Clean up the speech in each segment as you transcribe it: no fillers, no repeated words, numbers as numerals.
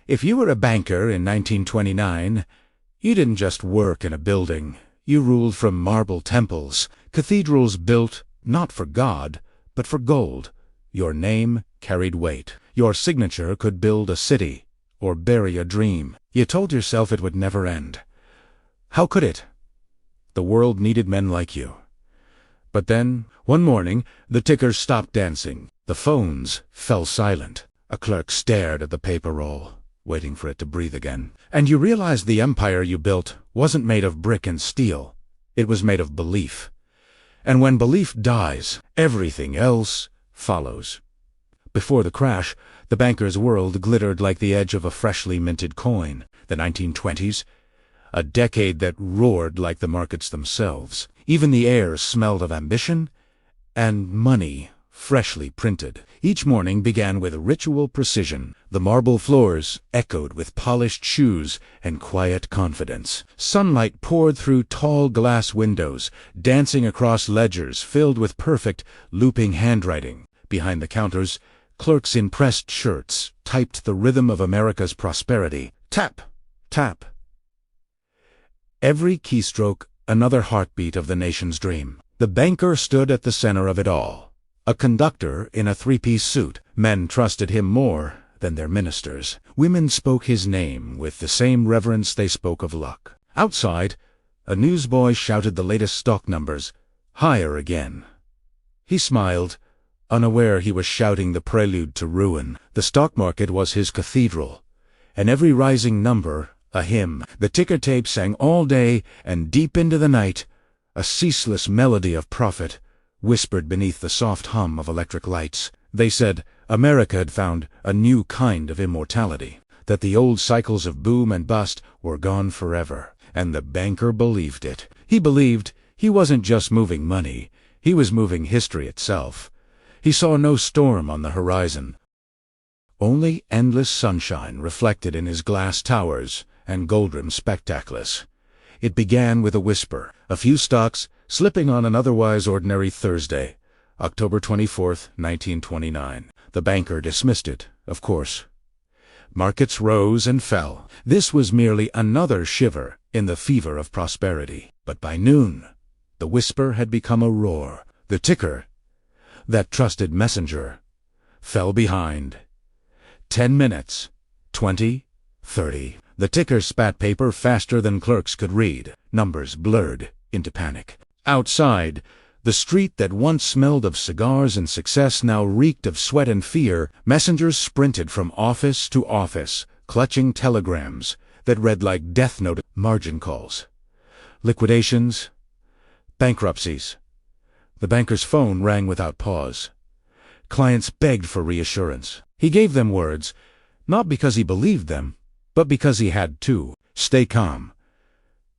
If you were a banker in 1929, you didn't just work in a building. You ruled from marble temples, cathedrals built not for God, but for gold. Your name carried weight. Your signature could build a city or bury a dream. You told yourself it would never end. How could it? The world needed men like you. But then, one morning, the tickers stopped dancing. The phones fell silent. A clerk stared at the paper roll, waiting for it to breathe again. And you realized the empire you built wasn't made of brick and steel. It was made of belief. And when belief dies, everything else follows. Before the crash, the banker's world glittered like the edge of a freshly minted coin. The 1920s, a decade that roared like the markets themselves. Even the air smelled of ambition and money, freshly printed. Each morning began with ritual precision. The marble floors echoed with polished shoes and quiet confidence. Sunlight poured through tall glass windows, dancing across ledgers filled with perfect, looping handwriting. Behind the counters, clerks in pressed shirts typed the rhythm of America's prosperity. Tap, tap. Every keystroke, another heartbeat of the nation's dream. The banker stood at the center of it all. A conductor in a three-piece suit. Men trusted him more than their ministers. Women spoke his name with the same reverence they spoke of luck. Outside, a newsboy shouted the latest stock numbers. Higher again. He smiled, unaware he was shouting the prelude to ruin. The stock market was his cathedral, and every rising number a hymn. The ticker tape sang all day and deep into the night, a ceaseless melody of profit whispered beneath the soft hum of electric lights. They said America had found a new kind of immortality, that the old cycles of boom and bust were gone forever. And the banker believed it. He believed he wasn't just moving money, he was moving history itself. He saw no storm on the horizon, only endless sunshine reflected in his glass towers and gold-rimmed spectacles. It began with a whisper, a few stocks slipping on an otherwise ordinary Thursday, October 24th, 1929. The banker dismissed it, of course. Markets rose and fell. This was merely another shiver in the fever of prosperity. But by noon, the whisper had become a roar. The ticker, that trusted messenger, fell behind. 10 minutes, 20, 30. The ticker spat paper faster than clerks could read. Numbers blurred into panic. Outside, the street that once smelled of cigars and success now reeked of sweat and fear. Messengers sprinted from office to office, clutching telegrams that read like death note margin calls. Liquidations, bankruptcies. The banker's phone rang without pause. Clients begged for reassurance. He gave them words, not because he believed them, but because he had to. Stay calm.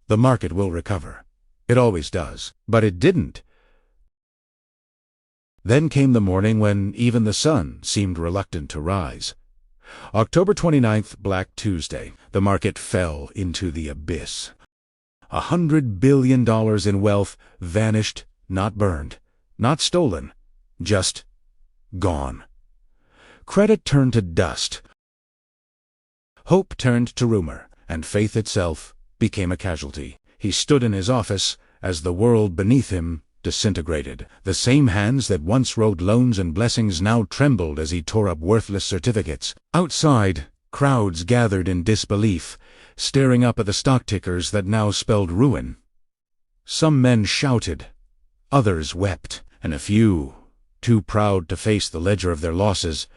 The market will recover. It always does. But it didn't. Then came the morning when even the sun seemed reluctant to rise. October 29th, Black Tuesday. The market fell into the abyss. $100 billion in wealth vanished, not burned, not stolen, just gone. Credit turned to dust. Hope turned to rumor, and faith itself became a casualty. He stood in his office as the world beneath him disintegrated. The same hands that once wrote loans and blessings now trembled as he tore up worthless certificates. Outside, crowds gathered in disbelief, staring up at the stock tickers that now spelled ruin. Some men shouted, others wept, and a few, too proud to face the ledger of their losses,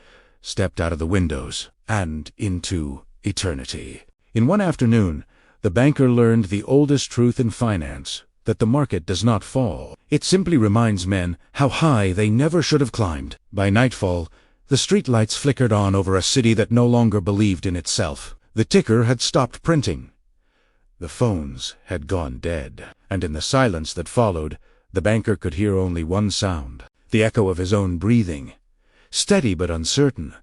stepped out of the windows and into eternity. In one afternoon, the banker learned the oldest truth in finance, that the market does not fall. It simply reminds men how high they never should have climbed. By nightfall, the streetlights flickered on over a city that no longer believed in itself. The ticker had stopped printing. The phones had gone dead. And in the silence that followed, the banker could hear only one sound, the echo of his own breathing, steady but uncertain,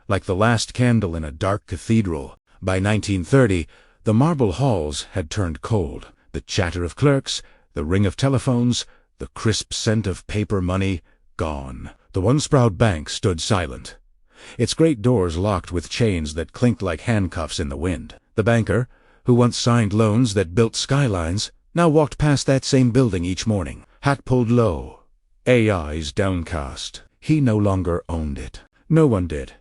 like the last candle in a dark cathedral. By 1930, the marble halls had turned cold. The chatter of clerks, the ring of telephones, the crisp scent of paper money, gone. The once proud bank stood silent. its great doors locked with chains that clinked like handcuffs in the wind. The banker, who once signed loans that built skylines, now walked past that same building each morning, hat pulled low, eyes downcast. He no longer owned it. No one did.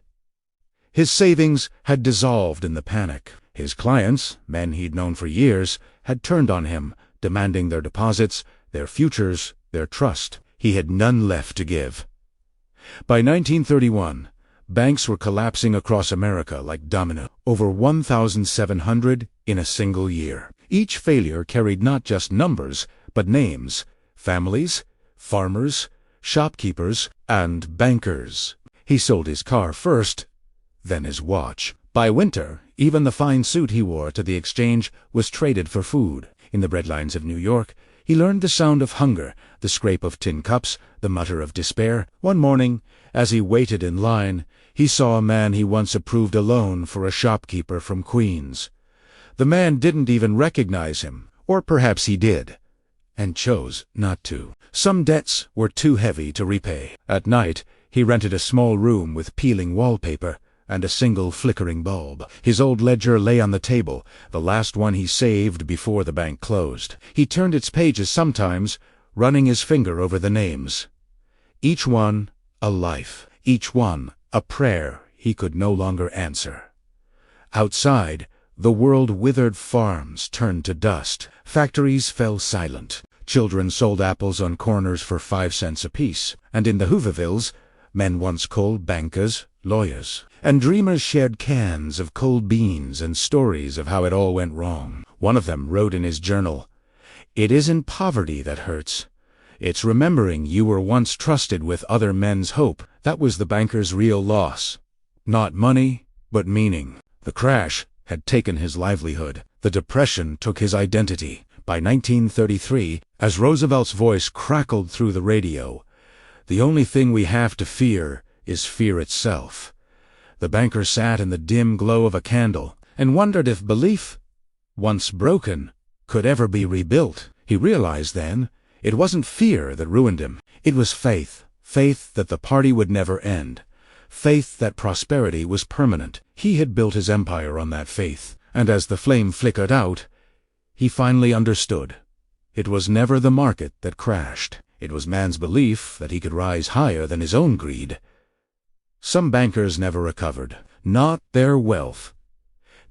His savings had dissolved in the panic. His clients, men he'd known for years, had turned on him, demanding their deposits, their futures, their trust. He had none left to give. By 1931, banks were collapsing across America like dominoes, over 1,700 in a single year. Each failure carried not just numbers, but names, families, farmers, shopkeepers, and bankers. He sold his car first, then his watch. By winter, even the fine suit he wore to the exchange was traded for food. In the breadlines of New York, he learned the sound of hunger, the scrape of tin cups, the mutter of despair. One morning, as he waited in line, he saw a man he once approved a loan for a shopkeeper from Queens. The man didn't even recognize him, or perhaps he did, and chose not to. Some debts were too heavy to repay. At night, he rented a small room with peeling wallpaper and a single flickering bulb. His old ledger lay on the table, the last one he saved before the bank closed. He turned its pages sometimes, running his finger over the names. Each one a life, each one a prayer he could no longer answer. Outside, the world withered. Farms turned to dust. Factories fell silent. Children sold apples on corners for 5 cents apiece. And in the Hoovervilles, men once called bankers, lawyers, and dreamers shared cans of cold beans and stories of how it all went wrong. One of them wrote in his journal, "It isn't poverty that hurts. It's remembering you were once trusted with other men's hope." That was the banker's real loss. Not money, but meaning. The crash had taken his livelihood. The Depression took his identity. By 1933, as Roosevelt's voice crackled through the radio, "The only thing we have to fear is fear itself." The banker sat in the dim glow of a candle and wondered if belief, once broken, could ever be rebuilt. He realized then it wasn't fear that ruined him. It was faith. Faith that the party would never end. Faith that prosperity was permanent. He had built his empire on that faith, and as the flame flickered out, he finally understood. It was never the market that crashed. It was man's belief that he could rise higher than his own greed. Some bankers never recovered. Not their wealth.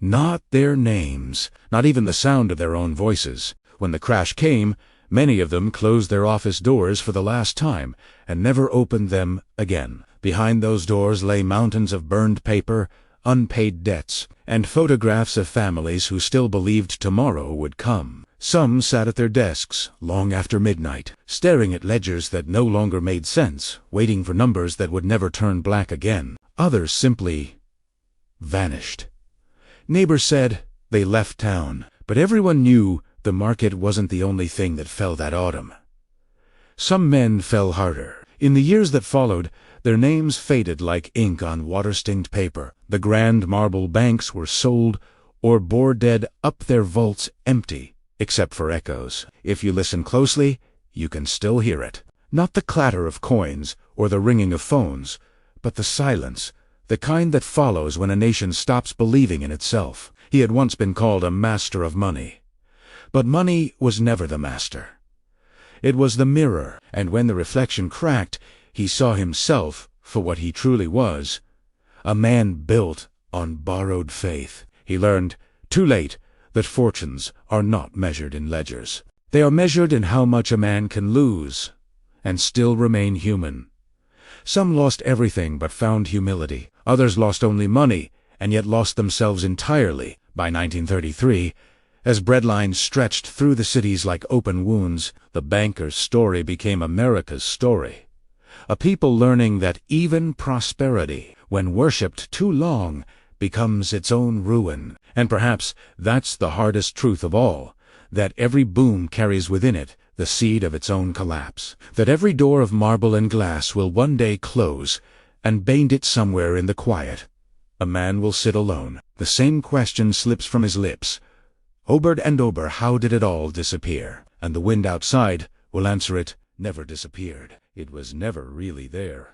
Not their names. Not even the sound of their own voices. When the crash came, many of them closed their office doors for the last time and never opened them again. Behind those doors lay mountains of burned paper, unpaid debts, and photographs of families who still believed tomorrow would come. Some sat at their desks long after midnight, staring at ledgers that no longer made sense, waiting for numbers that would never turn black again. Others simply vanished. Neighbors said they left town, but everyone knew the market wasn't the only thing that fell that autumn. Some men fell harder. In the years that followed, their names faded like ink on water-stained paper. The grand marble banks were sold or bore dead up their vaults empty, except for echoes. If you listen closely, you can still hear it. Not the clatter of coins or the ringing of phones, but the silence, the kind that follows when a nation stops believing in itself. He had once been called a master of money. But money was never the master. It was the mirror, and when the reflection cracked, he saw himself for what he truly was, a man built on borrowed faith. He learned, too late, that fortunes are not measured in ledgers. They are measured in how much a man can lose and still remain human. Some lost everything but found humility. Others lost only money and yet lost themselves entirely. By 1933, as breadlines stretched through the cities like open wounds, the banker's story became America's story. A people learning that even prosperity, when worshipped too long, becomes its own ruin. And perhaps that's the hardest truth of all, that every boom carries within it the seed of its own collapse. That every door of marble and glass will one day close, and bind it somewhere in the quiet. A man will sit alone. The same question slips from his lips. Ober and over, how did it all disappear? And the wind outside will answer it, never disappeared. It was never really there.